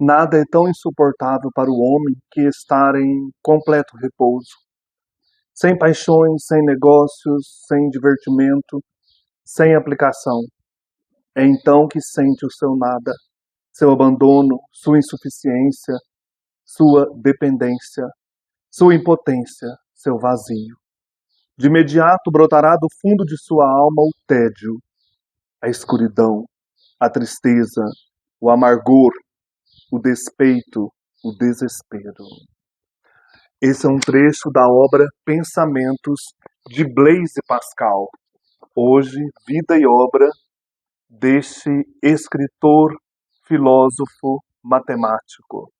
Nada é tão insuportável para o homem que estar em completo repouso, sem paixões, sem negócios, sem divertimento, sem aplicação. É então que sente o seu nada, seu abandono, sua insuficiência, sua dependência, sua impotência, seu vazio. De imediato brotará do fundo de sua alma o tédio, a escuridão, a tristeza, o amargor, o despeito, o desespero. Esse é um trecho da obra Pensamentos de Blaise Pascal. Hoje, vida e obra deste escritor, filósofo, matemático.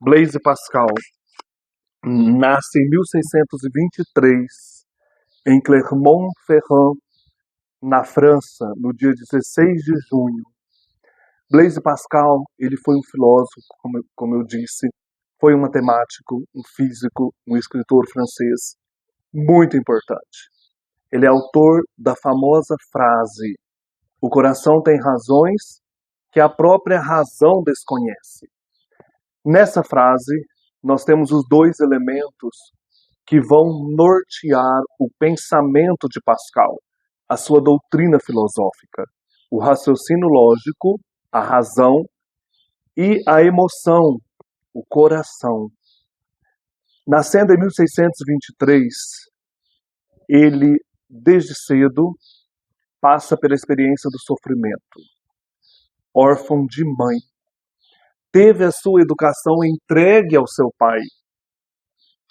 Blaise Pascal nasce em 1623 em Clermont-Ferrand, na França, no dia 16 de junho. Blaise Pascal, ele foi um filósofo, como eu disse, foi um matemático, um físico, um escritor francês muito importante. Ele é autor da famosa frase: o coração tem razões que a própria razão desconhece. Nessa frase, nós temos os dois elementos que vão nortear o pensamento de Pascal, a sua doutrina filosófica: o raciocínio lógico, a razão, e a emoção, o coração. Nascendo em 1623, ele, desde cedo, passa pela experiência do sofrimento. Órfão de mãe. Teve a sua educação entregue ao seu pai,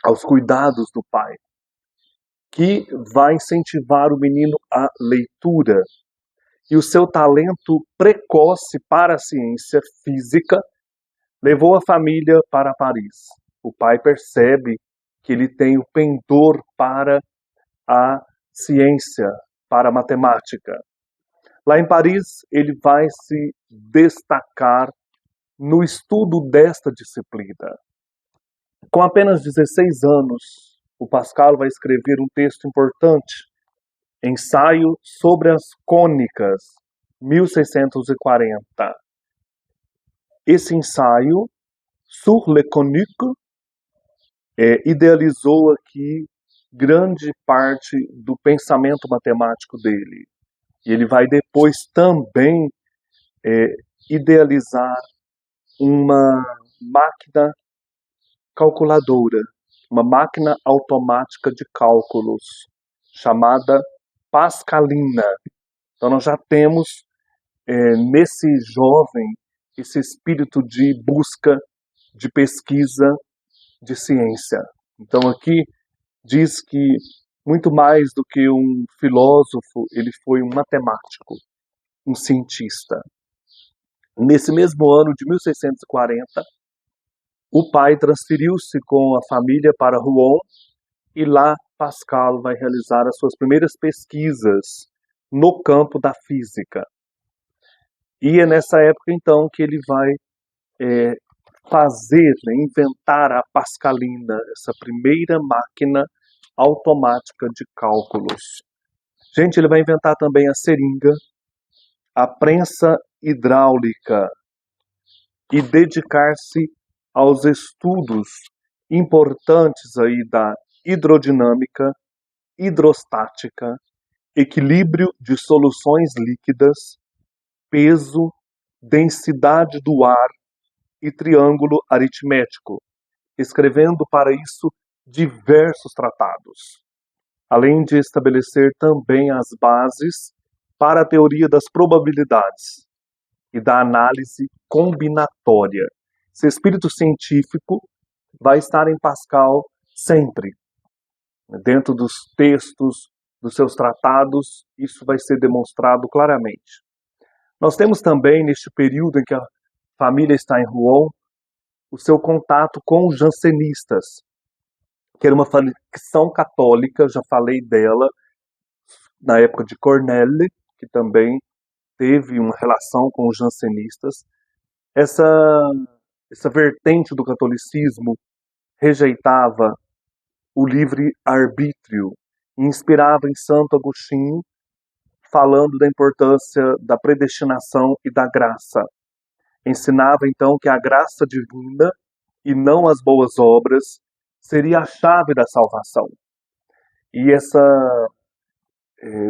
aos cuidados do pai, que vai incentivar o menino à leitura. E o seu talento precoce para a ciência física levou a família para Paris. O pai percebe que ele tem o pendor para a ciência, para a matemática. Lá em Paris, ele vai se destacar no estudo desta disciplina. Com apenas 16 anos, o Pascal vai escrever um texto importante, Ensaio sobre as Cônicas, 1640. Esse ensaio, Sur les Coniques, idealizou aqui grande parte do pensamento matemático dele. E ele vai depois também idealizar uma máquina calculadora, uma máquina automática de cálculos, chamada Pascalina. Então nós já temos nesse jovem esse espírito de busca, de pesquisa, de ciência. Então aqui diz que muito mais do que um filósofo, ele foi um matemático, um cientista. Nesse mesmo ano de 1640, o pai transferiu-se com a família para Rouen e lá Pascal vai realizar as suas primeiras pesquisas no campo da física. E é nessa época, então, que ele vai fazer, inventar a Pascalina, essa primeira máquina automática de cálculos. Gente, ele vai inventar também a seringa, a prensa hidráulica e dedicar-se aos estudos importantes aí da hidrodinâmica, hidrostática, equilíbrio de soluções líquidas, peso, densidade do ar e triângulo aritmético, escrevendo para isso diversos tratados, além de estabelecer também as bases para a teoria das probabilidades e da análise combinatória. Esse espírito científico vai estar em Pascal sempre. Dentro dos textos, dos seus tratados, isso vai ser demonstrado claramente. Nós temos também, neste período em que a família está em Rouen, o seu contato com os jansenistas, que era uma facção católica, já falei dela, na época de Corneille, que também teve uma relação com os jansenistas. Essa vertente do catolicismo rejeitava o livre-arbítrio e inspirava em Santo Agostinho, falando da importância da predestinação e da graça. Ensinava então que a graça divina e não as boas obras seria a chave da salvação. E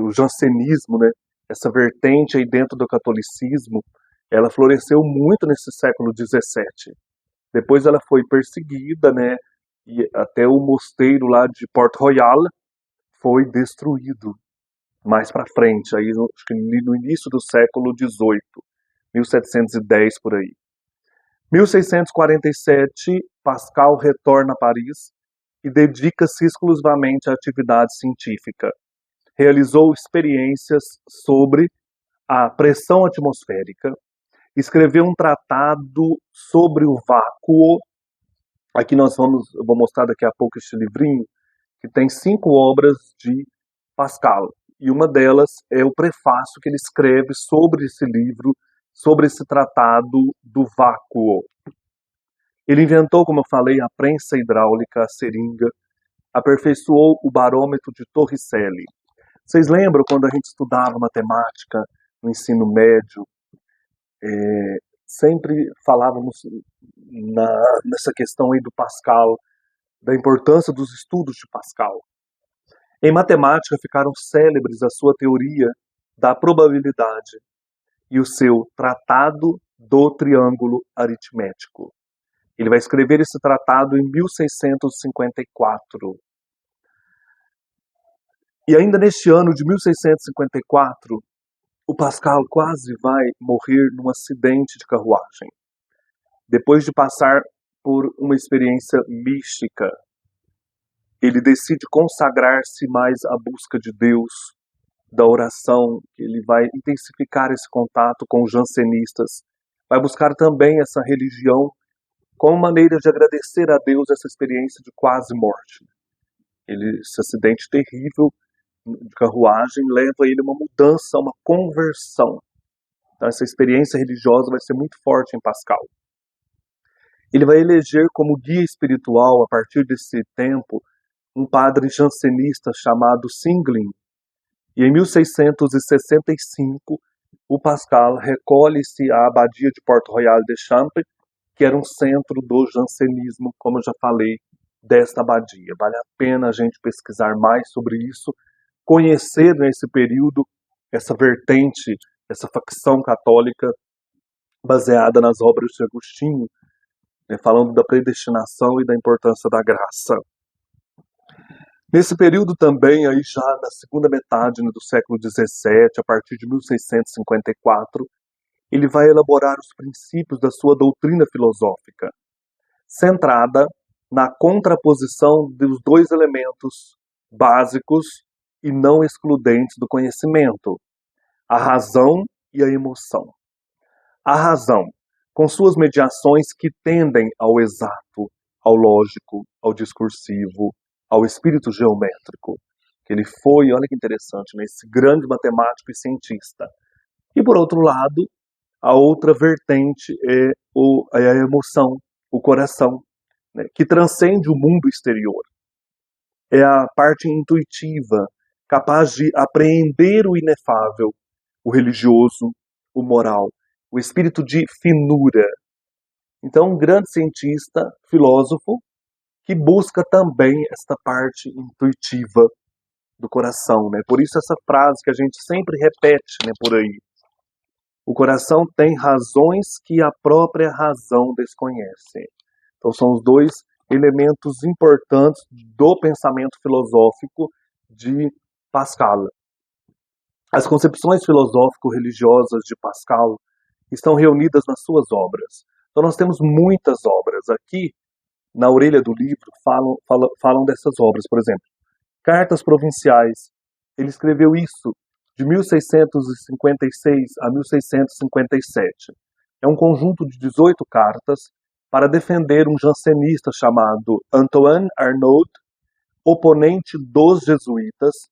o jansenismo, né, essa vertente aí dentro do catolicismo, ela floresceu muito nesse século XVII. Depois ela foi perseguida, né, e até o mosteiro lá de Port Royal foi destruído mais para frente, aí acho que no início do século XVIII, 1710 por aí. 1647, Pascal retorna a Paris e dedica-se exclusivamente à atividade científica. Realizou experiências sobre a pressão atmosférica, escreveu um tratado sobre o vácuo. Aqui eu vou mostrar daqui a pouco este livrinho, que tem 5 obras de Pascal. E uma delas é o prefácio que ele escreve sobre esse livro, sobre esse tratado do vácuo. Ele inventou, como eu falei, a prensa hidráulica, a seringa, aperfeiçoou o barômetro de Torricelli. Vocês lembram quando a gente estudava matemática no ensino médio? Sempre falávamos nessa questão aí do Pascal, da importância dos estudos de Pascal. Em matemática ficaram célebres a sua teoria da probabilidade e o seu Tratado do Triângulo Aritmético. Ele vai escrever esse tratado em 1654. E ainda neste ano de 1654, o Pascal quase vai morrer num acidente de carruagem, depois de passar por uma experiência mística. Ele decide consagrar-se mais à busca de Deus, da oração, que ele vai intensificar esse contato com os jansenistas, vai buscar também essa religião como maneira de agradecer a Deus essa experiência de quase morte. Esse acidente terrível de carruagem leva ele a uma mudança, a uma conversão. Então essa experiência religiosa vai ser muito forte em Pascal. Ele vai eleger como guia espiritual, a partir desse tempo, um padre jansenista chamado Singlin. E em 1665, o Pascal recolhe-se à abadia de Port Royal de Champs, que era um centro do jansenismo, como eu já falei, desta abadia. Vale a pena a gente pesquisar mais sobre isso, conhecer nesse período essa vertente, essa facção católica baseada nas obras de Agostinho, né, falando da predestinação e da importância da graça. Nesse período também, aí já na segunda metade, né, do século XVII, a partir de 1654, ele vai elaborar os princípios da sua doutrina filosófica, centrada na contraposição dos dois elementos básicos e não excludentes do conhecimento, a razão e a emoção. A razão, com suas mediações que tendem ao exato, ao lógico, ao discursivo, ao espírito geométrico, que ele foi, olha que interessante, né, esse grande matemático e cientista. E por outro lado, a outra vertente é a emoção, o coração, né, que transcende o mundo exterior. É a parte intuitiva, capaz de apreender o inefável, o religioso, o moral, o espírito de finura. Então, um grande cientista, filósofo, que busca também esta parte intuitiva do coração, né? Por isso essa frase que a gente sempre repete, né, por aí. O coração tem razões que a própria razão desconhece. Então são os dois elementos importantes do pensamento filosófico de Pascal. As concepções filosófico-religiosas de Pascal estão reunidas nas suas obras. Então nós temos muitas obras. Aqui, na orelha do livro, falam dessas obras. Por exemplo, Cartas Provinciais. Ele escreveu isso de 1656 a 1657. É um conjunto de 18 cartas para defender um jansenista chamado Antoine Arnauld, oponente dos jesuítas,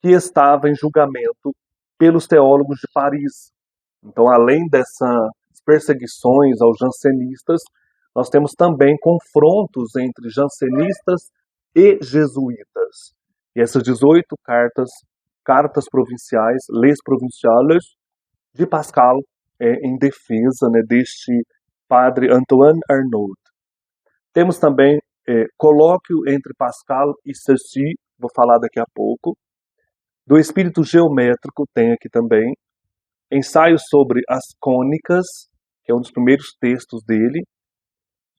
que estava em julgamento pelos teólogos de Paris. Então, além dessas perseguições aos jansenistas, nós temos também confrontos entre jansenistas e jesuítas. E essas 18 cartas provinciais, Les Provinciales, de Pascal, em defesa, né, deste padre Antoine Arnauld. Temos também colóquio entre Pascal e Saussure, vou falar daqui a pouco. Do espírito geométrico tem aqui também. Ensaio sobre as cônicas, que é um dos primeiros textos dele.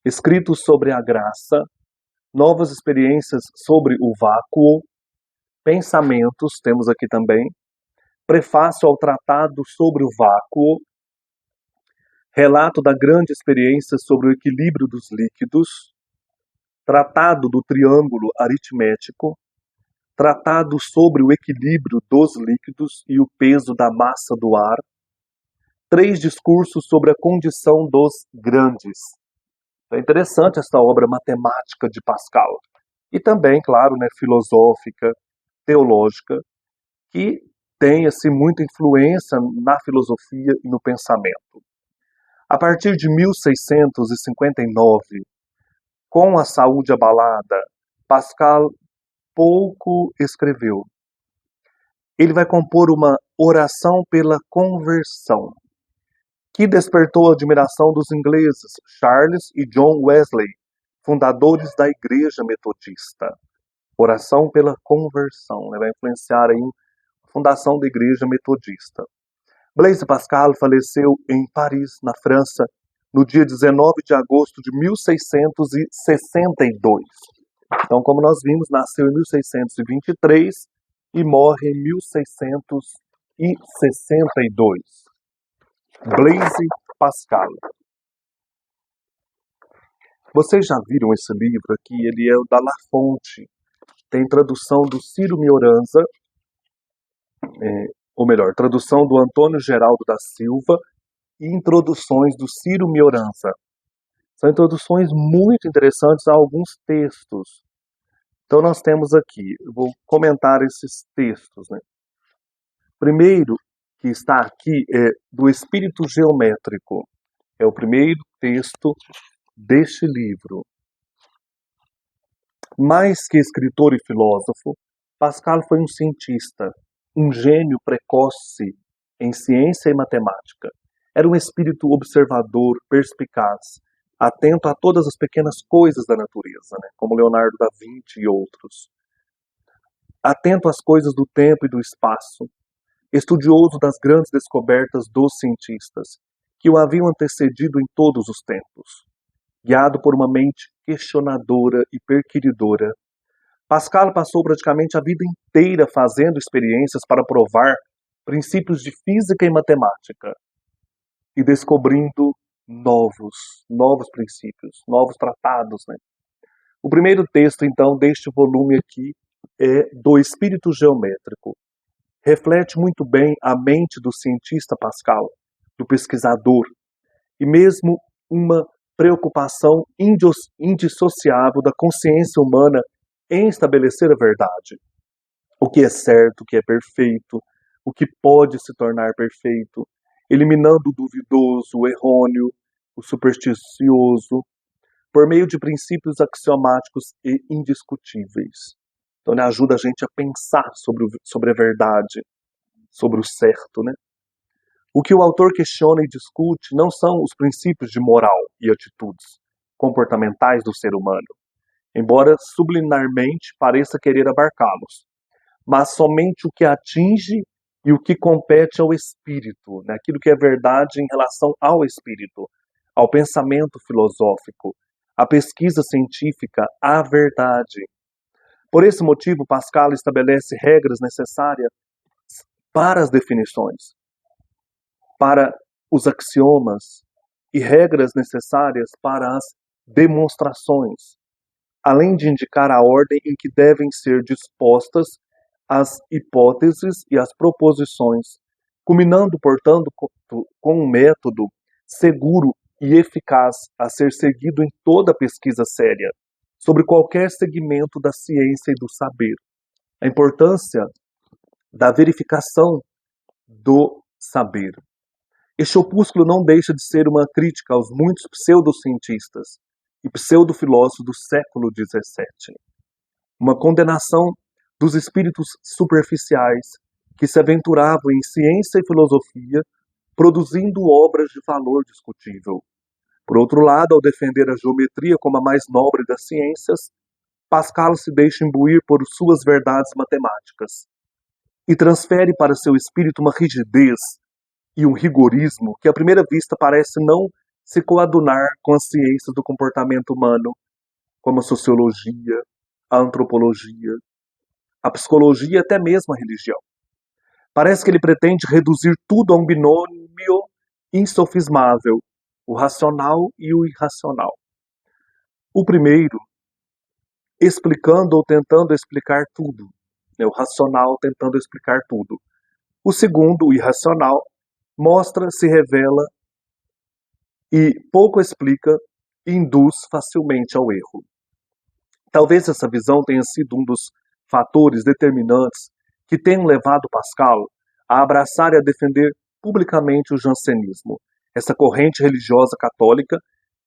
Escritos sobre a graça. Novas experiências sobre o vácuo. Pensamentos, temos aqui também. Prefácio ao tratado sobre o vácuo. Relato da grande experiência sobre o equilíbrio dos líquidos. Tratado do triângulo aritmético. Tratado sobre o equilíbrio dos líquidos e o peso da massa do ar. 3 discursos sobre a condição dos grandes. É interessante esta obra matemática de Pascal. E também, claro, né, filosófica, teológica, que tem assim, muita influência na filosofia e no pensamento. A partir de 1659, com a saúde abalada, Pascal pouco escreveu. Ele vai compor uma oração pela conversão, que despertou a admiração dos ingleses Charles e John Wesley, fundadores da Igreja Metodista. Oração pela conversão, né? Vai influenciar aí a fundação da Igreja Metodista. Blaise Pascal faleceu em Paris, na França, no dia 19 de agosto de 1662. Então, como nós vimos, nasceu em 1623 e morre em 1662. Blaise Pascal. Vocês já viram esse livro aqui? Ele é o da La Fonte. Tem tradução do Ciro Mioranza, ou melhor, tradução do Antônio Geraldo da Silva e introduções do Ciro Mioranza. São introduções muito interessantes a alguns textos. Então nós temos aqui, eu vou comentar esses textos, né? Primeiro que está aqui é do Espírito Geométrico. É o primeiro texto deste livro. Mais que escritor e filósofo, Pascal foi um cientista, um gênio precoce em ciência e matemática. Era um espírito observador, perspicaz, atento a todas as pequenas coisas da natureza, né? Como Leonardo da Vinci e outros. Atento às coisas do tempo e do espaço. Estudioso das grandes descobertas dos cientistas, que o haviam antecedido em todos os tempos. Guiado por uma mente questionadora e perquiridora, Pascal passou praticamente a vida inteira fazendo experiências para provar princípios de física e matemática e descobrindo novos princípios, novos tratados, né? O primeiro texto, então, deste volume aqui é do Espírito Geométrico. Reflete muito bem a mente do cientista Pascal, do pesquisador, e mesmo uma preocupação indissociável da consciência humana em estabelecer a verdade. O que é certo, o que é perfeito, o que pode se tornar perfeito, eliminando o duvidoso, o errôneo, o supersticioso, por meio de princípios axiomáticos e indiscutíveis. Então ele ajuda a gente a pensar sobre a verdade, sobre o certo, né? O que o autor questiona e discute não são os princípios de moral e atitudes comportamentais do ser humano, embora subliminarmente pareça querer abarcá-los, mas somente o que atinge e o que compete ao espírito, né? Aquilo que é verdade em relação ao espírito, ao pensamento filosófico, à pesquisa científica, à verdade. Por esse motivo, Pascal estabelece regras necessárias para as definições, para os axiomas e regras necessárias para as demonstrações, além de indicar a ordem em que devem ser dispostas as hipóteses e as proposições, culminando, portanto, com um método seguro e eficaz a ser seguido em toda pesquisa séria, sobre qualquer segmento da ciência e do saber. A importância da verificação do saber. Este opúsculo não deixa de ser uma crítica aos muitos pseudocientistas e pseudofilósofos do século XVII. Uma condenação dos espíritos superficiais que se aventuravam em ciência e filosofia produzindo obras de valor discutível. Por outro lado, ao defender a geometria como a mais nobre das ciências, Pascal se deixa imbuir por suas verdades matemáticas e transfere para seu espírito uma rigidez e um rigorismo que à primeira vista parece não se coadunar com as ciências do comportamento humano, como a sociologia, a antropologia, a psicologia e até mesmo a religião. Parece que ele pretende reduzir tudo a um binômio insofismável, o racional e o irracional. O primeiro, explicando ou tentando explicar tudo, o racional tentando explicar tudo. O segundo, o irracional, mostra, se revela e pouco explica e induz facilmente ao erro. Talvez essa visão tenha sido um dos fatores determinantes que tenham levado Pascal a abraçar e a defender publicamente o jansenismo, essa corrente religiosa católica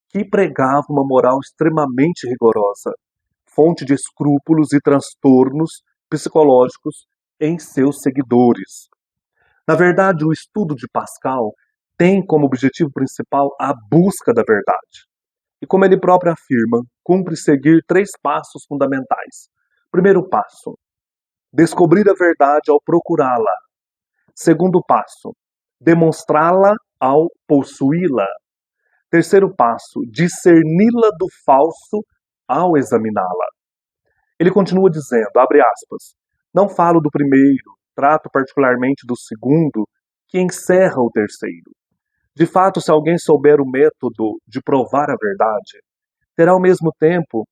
que pregava uma moral extremamente rigorosa, fonte de escrúpulos e transtornos psicológicos em seus seguidores. Na verdade, o estudo de Pascal tem como objetivo principal a busca da verdade. E como ele próprio afirma, cumpre seguir 3 passos fundamentais. Primeiro passo, descobrir a verdade ao procurá-la. Segundo passo, demonstrá-la ao possuí-la. Terceiro passo, discerni-la do falso ao examiná-la. Ele continua dizendo, abre aspas, não falo do primeiro, trato particularmente do segundo, que encerra o terceiro. De fato, se alguém souber o método de provar a verdade, terá ao mesmo tempo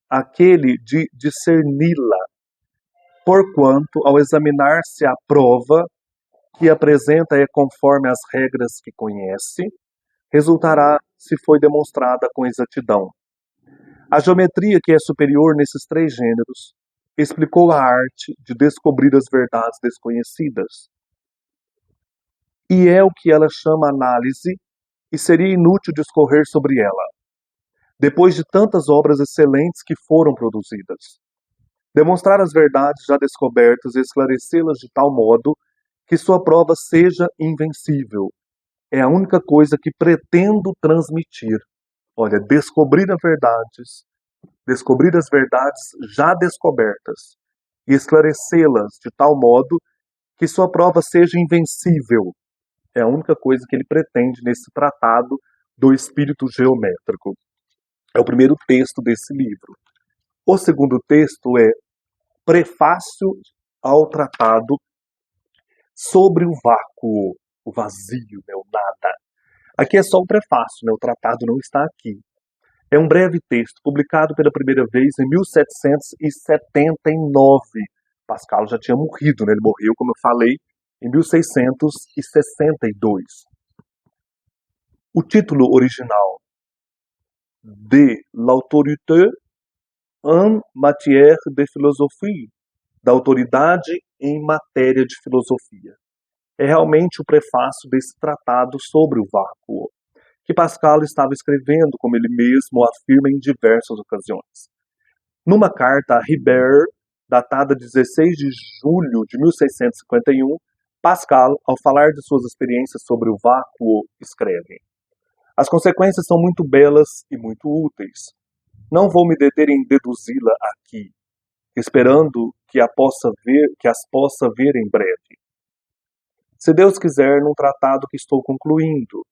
aquele de discerni-la, porquanto, ao examinar-se a prova que apresenta é conforme as regras que conhece, resultará se foi demonstrada com exatidão. A geometria, que é superior nesses 3 gêneros, explicou a arte de descobrir as verdades desconhecidas. E é o que ela chama análise, e seria inútil discorrer sobre ela, depois de tantas obras excelentes que foram produzidas. Demonstrar as verdades já descobertas e esclarecê-las de tal modo que sua prova seja invencível. É a única coisa que pretendo transmitir. Olha, descobrir as verdades já descobertas e esclarecê-las de tal modo que sua prova seja invencível. É a única coisa que ele pretende nesse tratado do espírito geométrico. É o primeiro texto desse livro. O segundo texto é Prefácio ao Tratado sobre o Vácuo, o vazio, o nada. Aqui é só o prefácio, o tratado não está aqui. É um breve texto, publicado pela primeira vez em 1779. Pascal já tinha morrido, ele morreu, como eu falei, em 1662. O título original, de l'autorité en matière de philosophie, da autoridade em matéria de filosofia. É realmente o prefácio desse tratado sobre o vácuo, que Pascal estava escrevendo, como ele mesmo afirma em diversas ocasiões. Numa carta a Ribert, datada 16 de julho de 1651, Pascal, ao falar de suas experiências sobre o vácuo, escreve: as consequências são muito belas e muito úteis. Não vou me deter em deduzi-la aqui, esperando que as possa ver em breve. Se Deus quiser, num tratado que estou concluindo,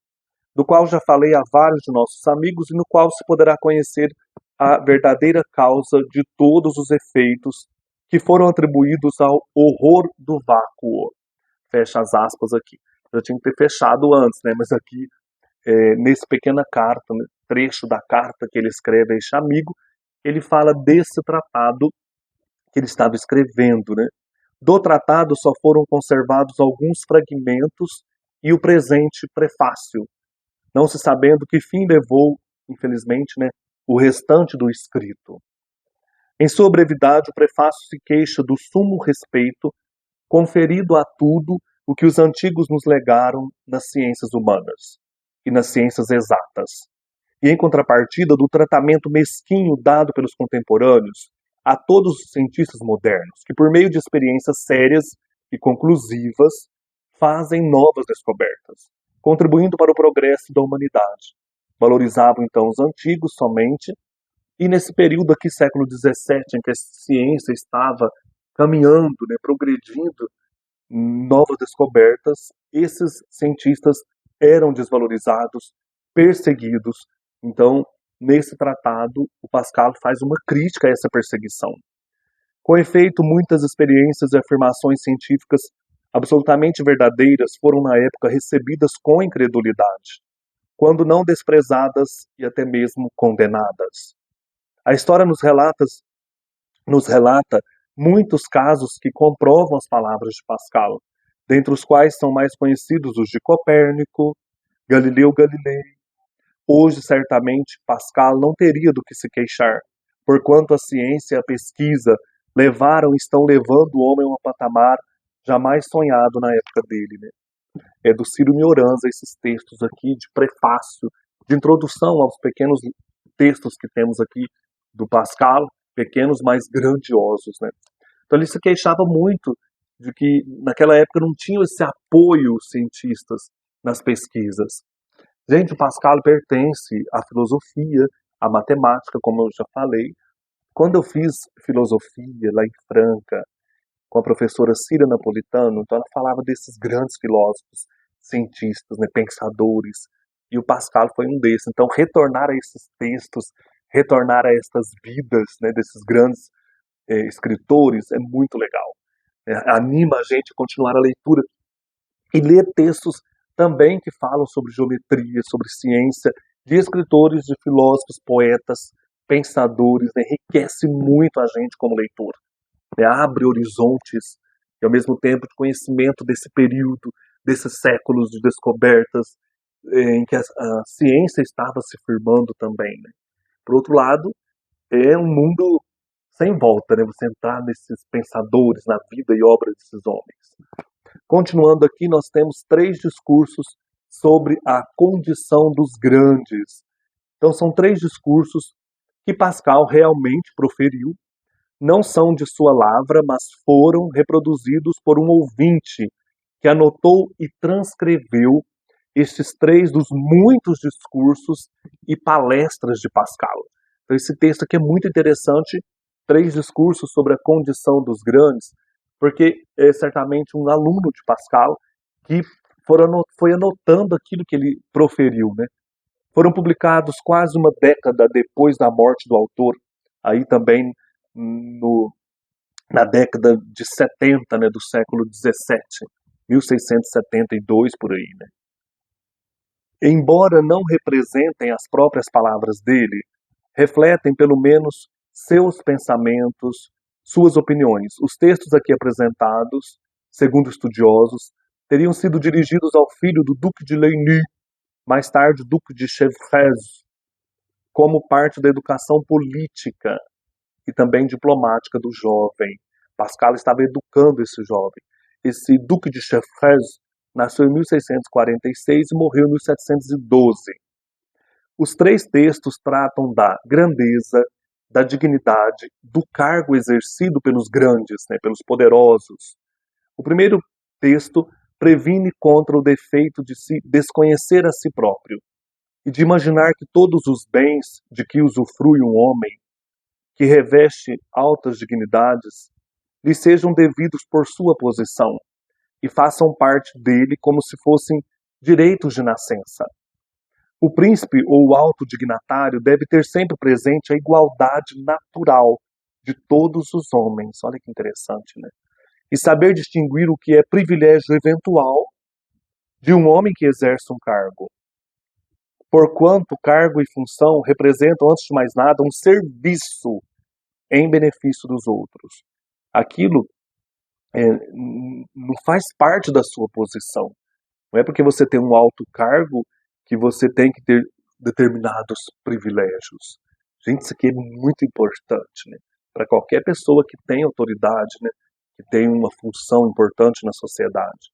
do qual já falei a vários de nossos amigos e no qual se poderá conhecer a verdadeira causa de todos os efeitos que foram atribuídos ao horror do vácuo. Fecha as aspas aqui. Eu tinha que ter fechado antes, mas aqui, nesse pequena carta, trecho da carta que ele escreve a este amigo, ele fala desse tratado que ele estava escrevendo, Do tratado só foram conservados alguns fragmentos e o presente prefácio, não se sabendo que fim levou, infelizmente, o restante do escrito. Em sua brevidade, o prefácio se queixa do sumo respeito conferido a tudo o que os antigos nos legaram nas ciências humanas e nas ciências exatas, e em contrapartida do tratamento mesquinho dado pelos contemporâneos a todos os cientistas modernos, que por meio de experiências sérias e conclusivas fazem novas descobertas, contribuindo para o progresso da humanidade. Valorizavam então os antigos somente, e nesse período aqui, século XVII, em que a ciência estava caminhando, né, progredindo, novas descobertas, esses cientistas eram desvalorizados, perseguidos. Então, nesse tratado, o Pascal faz uma crítica a essa perseguição. Com efeito, muitas experiências e afirmações científicas absolutamente verdadeiras foram na época recebidas com incredulidade, quando não desprezadas e até mesmo condenadas. A história nos relata muitos casos que comprovam as palavras de Pascal, dentre os quais são mais conhecidos os de Copérnico, Galileu Galilei. Hoje, certamente, Pascal não teria do que se queixar, porquanto a ciência e a pesquisa levaram e estão levando o homem a um patamar jamais sonhado na época dele, né? É do Ciro Mioranza esses textos aqui de prefácio, de introdução aos pequenos textos que temos aqui do Pascal, pequenos, mas grandiosos, né? Então ele se queixava muito de que naquela época não tinham esse apoio os cientistas nas pesquisas. Gente, o Pascal pertence à filosofia, à matemática, como eu já falei. Quando eu fiz filosofia lá em Franca, com a professora Cira Napolitano, então ela falava desses grandes filósofos, cientistas, né, pensadores, e o Pascal foi um desses. Então, retornar a esses textos, retornar a estas vidas, né, desses grandes escritores é muito legal. Anima a gente a continuar a leitura e ler textos também que falam sobre geometria, sobre ciência, de escritores, de filósofos, poetas, pensadores, né, enriquece muito a gente como leitor. Abre horizontes e ao mesmo tempo de conhecimento desse período, desses séculos de descobertas em que a ciência estava se firmando também, né? Por outro lado, é um mundo sem volta, né? Você entrar nesses pensadores, na vida e obra desses homens. Continuando aqui, nós temos 3 discursos sobre a condição dos grandes. Então são 3 discursos que Pascal realmente proferiu. Não são de sua lavra, mas foram reproduzidos por um ouvinte que anotou e transcreveu estes 3 dos muitos discursos e palestras de Pascal. Então esse texto aqui é muito interessante, 3 discursos sobre a condição dos grandes, porque é certamente um aluno de Pascal que foi anotando aquilo que ele proferiu, né? Foram publicados quase uma década depois da morte do autor, aí também no, na década de 70, né, do século 17, 1672 por aí, né? Embora não representem as próprias palavras dele, refletem pelo menos seus pensamentos, suas opiniões. Os textos aqui apresentados, segundo estudiosos, teriam sido dirigidos ao filho do Duque de Leigny, mais tarde Duque de Chevreuse, como parte da educação política e também diplomática do jovem. Pascal estava educando esse jovem. Esse Duque de Chevreuse nasceu em 1646 e morreu em 1712. Os 3 textos tratam da grandeza, da dignidade, do cargo exercido pelos grandes, né, pelos poderosos. O primeiro texto previne contra o defeito de se desconhecer a si próprio e de imaginar que todos os bens de que usufrui um homem, que reveste altas dignidades, lhe sejam devidos por sua posição e façam parte dele como se fossem direitos de nascença. O príncipe ou o alto dignatário deve ter sempre presente a igualdade natural de todos os homens. Olha que interessante, né? E saber distinguir o que é privilégio eventual de um homem que exerce um cargo. Porquanto cargo e função representam, antes de mais nada, um serviço em benefício dos outros. Aquilo não faz parte da sua posição. Não é porque você tem um alto cargo que você tem que ter determinados privilégios. Gente, isso aqui é muito importante, né? Para qualquer pessoa que tem autoridade, né? Que tem uma função importante na sociedade.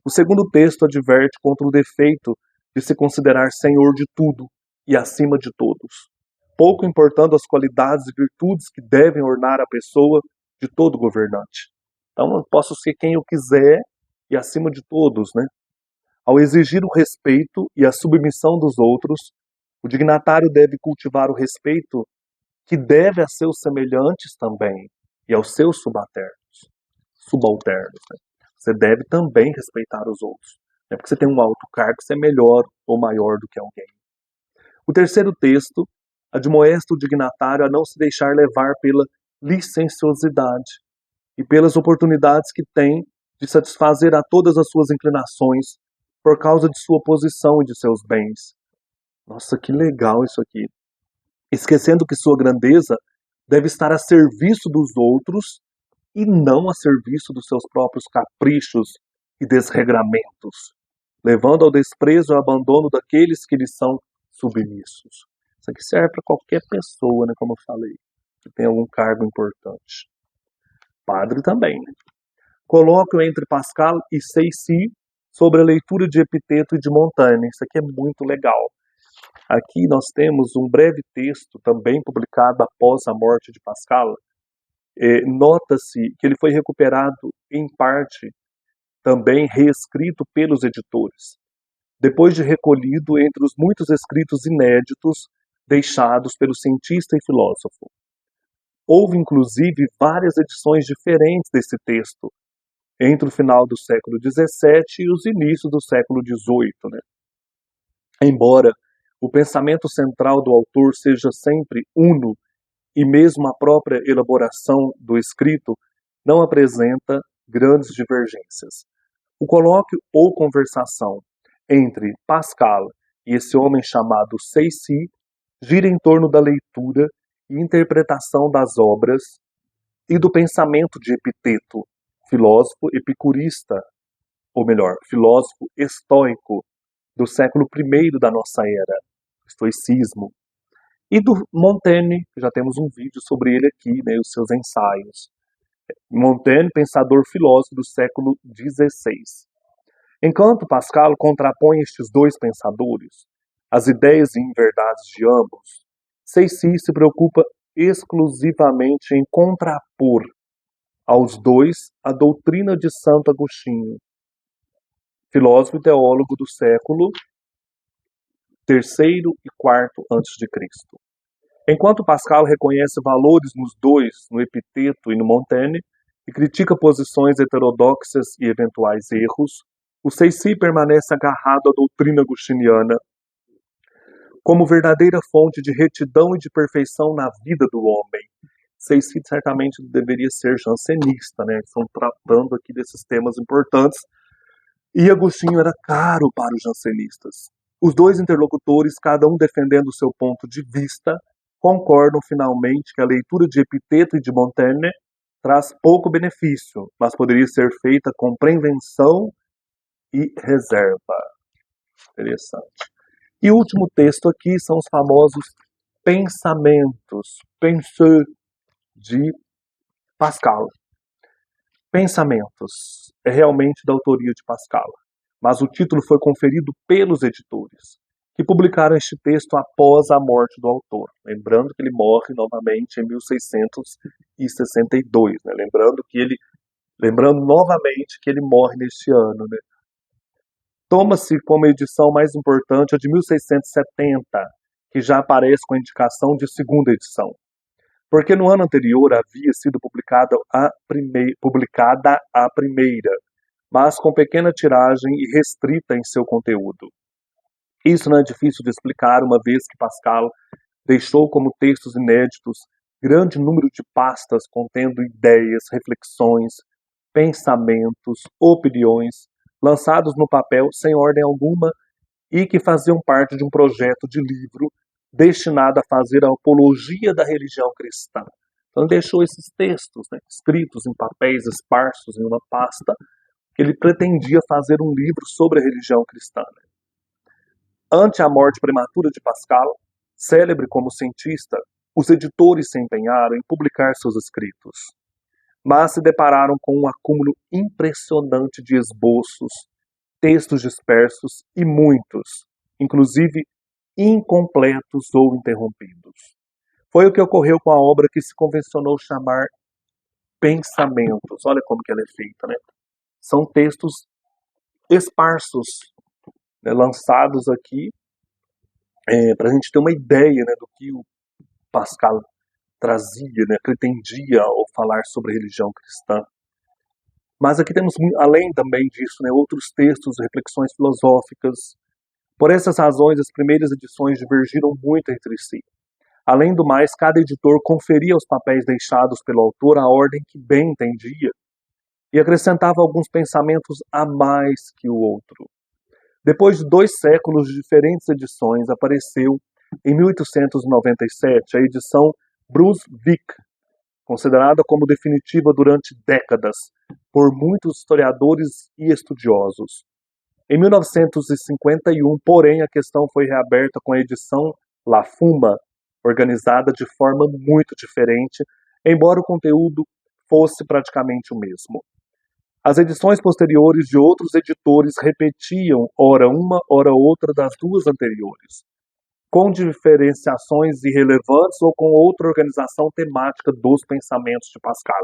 O segundo texto adverte contra o defeito de se considerar senhor de tudo e acima de todos, pouco importando as qualidades e virtudes que devem ornar a pessoa de todo governante. Então eu posso ser quem eu quiser e acima de todos, né? Ao exigir o respeito e a submissão dos outros, o dignatário deve cultivar o respeito que deve a seus semelhantes também e aos seus subalternos. Né? Você deve também respeitar os outros. Não é porque você tem um alto cargo que você é melhor ou maior do que alguém. O terceiro texto admoesta o dignatário a não se deixar levar pela licenciosidade e pelas oportunidades que tem de satisfazer a todas as suas inclinações por causa de sua posição e de seus bens. Nossa, que legal isso aqui. Esquecendo que sua grandeza deve estar a serviço dos outros e não a serviço dos seus próprios caprichos e desregramentos, levando ao desprezo e ao abandono daqueles que lhe são submissos. Isso aqui serve para qualquer pessoa, né, como eu falei, que tem algum cargo importante. Padre também. Né? Colóquio entre Pascal e Ceyci sobre a leitura de Epiteto e de Montaigne. Isso aqui é muito legal. Aqui nós temos um breve texto, também publicado após a morte de Pascal. Nota-se que ele foi recuperado, em parte, também reescrito pelos editores, depois de recolhido entre os muitos escritos inéditos deixados pelo cientista e filósofo. Houve, inclusive, várias edições diferentes desse texto, entre o final do século XVII e os inícios do século XVIII. Né? Embora o pensamento central do autor seja sempre uno e mesmo a própria elaboração do escrito não apresenta grandes divergências. O colóquio ou conversação entre Pascal e esse homem chamado Ceyci gira em torno da leitura e interpretação das obras e do pensamento de Epiteto, filósofo epicurista, ou melhor, filósofo estoico do século I da nossa era, estoicismo, e do Montaigne, que já temos um vídeo sobre ele aqui, né, os seus ensaios. Montaigne, pensador filósofo do século XVI. Enquanto Pascal contrapõe estes dois pensadores, as ideias e inverdades de ambos, Ceyci se preocupa exclusivamente em contrapor aos dois a doutrina de Santo Agostinho, filósofo e teólogo do século III e IV a.C. Enquanto Pascal reconhece valores nos dois, no Epiteto e no Montaigne, e critica posições heterodoxas e eventuais erros, o Ceyci permanece agarrado à doutrina agostiniana como verdadeira fonte de retidão e de perfeição na vida do homem. Ceyci certamente deveria ser jansenista, né? Estão tratando aqui desses temas importantes. E Agostinho era caro para os jansenistas. Os dois interlocutores, cada um defendendo o seu ponto de vista, concordam finalmente que a leitura de Epiteto e de Montaigne traz pouco benefício, mas poderia ser feita com prevenção e reserva. Interessante. E o último texto aqui são os famosos pensamentos, penseurs, de Pascal. Pensamentos é realmente da autoria de Pascal, mas o título foi conferido pelos editores, que publicaram este texto após a morte do autor. Lembrando que ele morre novamente em 1662, né? Lembrando novamente que ele morre neste ano, né? Toma-se como edição mais importante a de 1670, que já aparece com a indicação de segunda edição, porque no ano anterior havia sido publicada a primeira, mas com pequena tiragem e restrita em seu conteúdo. Isso não é difícil de explicar, uma vez que Pascal deixou como textos inéditos grande número de pastas contendo ideias, reflexões, pensamentos, opiniões, lançados no papel sem ordem alguma e que faziam parte de um projeto de livro destinado a fazer a apologia da religião cristã. Então, ele deixou esses textos, né, escritos em papéis esparsos em uma pasta, que ele pretendia fazer um livro sobre a religião cristã. Né. Ante a morte prematura de Pascal, célebre como cientista, os editores se empenharam em publicar seus escritos, mas se depararam com um acúmulo impressionante de esboços, textos dispersos e muitos, inclusive incompletos ou interrompidos. Foi o que ocorreu com a obra que se convencionou chamar Pensamentos. Olha como que ela é feita, né? São textos esparsos, né, lançados aqui para a gente ter uma ideia, né, do que o Pascal trazia, né, pretendia ao falar sobre a religião cristã. Mas aqui temos, além também disso, né, outros textos, reflexões filosóficas. Por essas razões, as primeiras edições divergiram muito entre si. Além do mais, cada editor conferia aos papéis deixados pelo autor a ordem que bem entendia e acrescentava alguns pensamentos a mais que o outro. Depois de 2 séculos de diferentes edições, apareceu, em 1897, a edição Brunswick, considerada como definitiva durante décadas por muitos historiadores e estudiosos. Em 1951, porém, a questão foi reaberta com a edição La Fuma, organizada de forma muito diferente, embora o conteúdo fosse praticamente o mesmo. As edições posteriores de outros editores repetiam, ora uma, ora outra das 2 anteriores, com diferenciações irrelevantes ou com outra organização temática dos pensamentos de Pascal.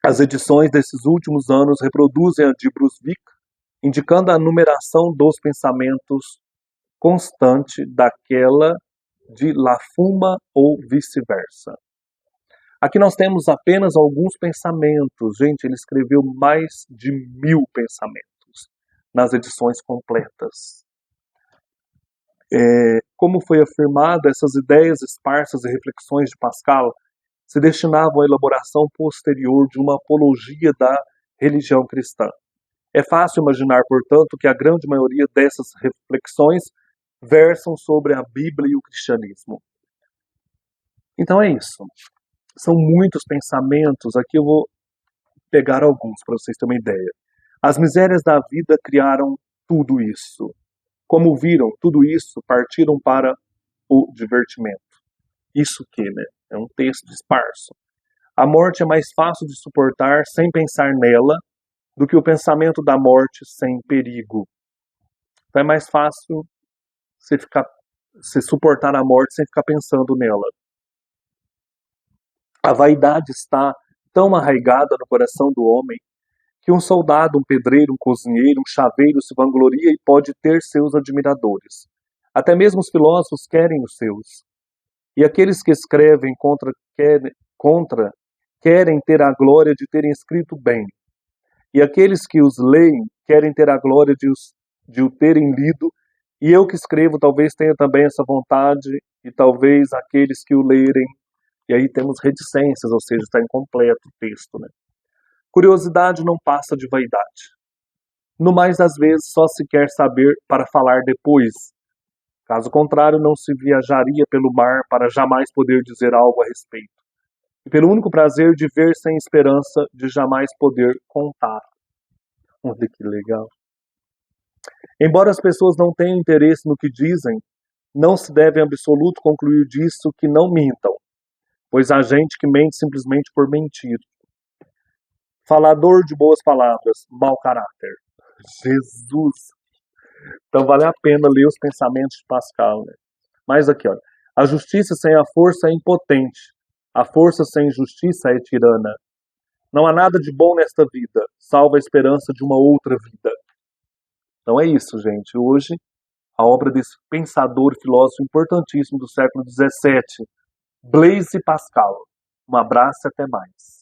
As edições desses últimos anos reproduzem a de Brunswick, indicando a numeração dos pensamentos constante daquela de La Fuma ou vice-versa. Aqui nós temos apenas alguns pensamentos. Gente, ele escreveu mais de 1000 pensamentos nas edições completas. Como foi afirmado, essas ideias esparsas e reflexões de Pascal se destinavam à elaboração posterior de uma apologia da religião cristã. É fácil imaginar, portanto, que a grande maioria dessas reflexões versam sobre a Bíblia e o cristianismo. Então é isso. São muitos pensamentos, aqui eu vou pegar alguns para vocês terem uma ideia. As misérias da vida criaram tudo isso. Como viram, tudo isso partiram para o divertimento. Isso que, né? É um texto esparso. A morte é mais fácil de suportar sem pensar nela do que o pensamento da morte sem perigo. Então é mais fácil você suportar a morte sem ficar pensando nela. A vaidade está tão arraigada no coração do homem que um soldado, um pedreiro, um cozinheiro, um chaveiro se vangloria e pode ter seus admiradores. Até mesmo os filósofos querem os seus. E aqueles que escrevem querem ter a glória de terem escrito bem. E aqueles que os leem querem ter a glória de o terem lido. E eu que escrevo talvez tenha também essa vontade, e talvez aqueles que o lerem. E aí temos reticências, ou seja, está incompleto o texto, né? Curiosidade não passa de vaidade. No mais, às vezes, só se quer saber para falar depois. Caso contrário, não se viajaria pelo mar para jamais poder dizer algo a respeito. E pelo único prazer de ver sem esperança de jamais poder contar. Olha que legal. Embora as pessoas não tenham interesse no que dizem, não se deve em absoluto concluir disso que não mintam, pois há gente que mente simplesmente por mentir. Falador de boas palavras, mau caráter. Jesus! Então vale a pena ler os pensamentos de Pascal, né? Mas aqui, olha. A justiça sem a força é impotente. A força sem justiça é tirana. Não há nada de bom nesta vida, salvo a esperança de uma outra vida. Então é isso, gente. Hoje, a obra desse pensador e filósofo importantíssimo do século XVII, Blaise Pascal. Um abraço e até mais.